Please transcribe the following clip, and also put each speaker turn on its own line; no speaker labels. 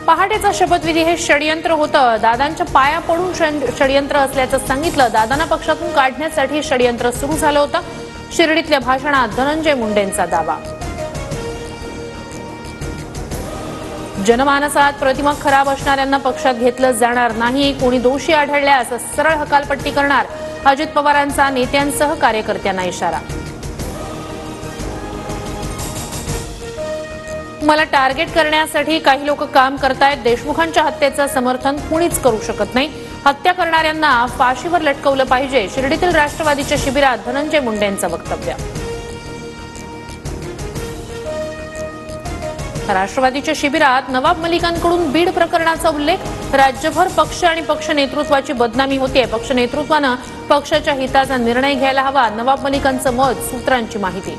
पहाटेचा शपथविधी हे षडयंत्र होतं. दादांच्या पाया पडून षडयंत्र असल्याचं सांगितलं. दादांना पक्षातून काढण्यासाठी षडयंत्र सुरू झालं होतं. शिर्डीतल्या भाषणात धनंजय मुंडेंचा दावा. जनमानसात प्रतिमा खराब असणाऱ्यांना पक्षात घेतलं जाणार नाही. कोणी दोषी आढळल्यास सरळ हकालपट्टी करणार. अजित पवारांचा नेत्यांसह कार्यकर्त्यांना इशारा. मला टार्गेट करण्यासाठी काही लोक काम करतायत. देशमुखांच्या हत्येचं समर्थन कुणीच करू शकत नाही. हत्या करणाऱ्यांना फाशीवर लटकवलं पाहिजे. शिर्डीतील राष्ट्रवादीच्या शिबिरात धनंजय मुंडेंचं वक्तव्य. राष्ट्रवादीच्या शिबिरात नवाब मलिकांकडून बीड प्रकरणाचा उल्लेख. राज्यभर पक्ष आणि पक्ष नेतृत्वाची बदनामी होतीये. पक्ष नेतृत्वानं पक्षाच्या हिताचा निर्णय घ्यायला हवा. नवाब मलिकांचं मत. सूत्रांची माहिती.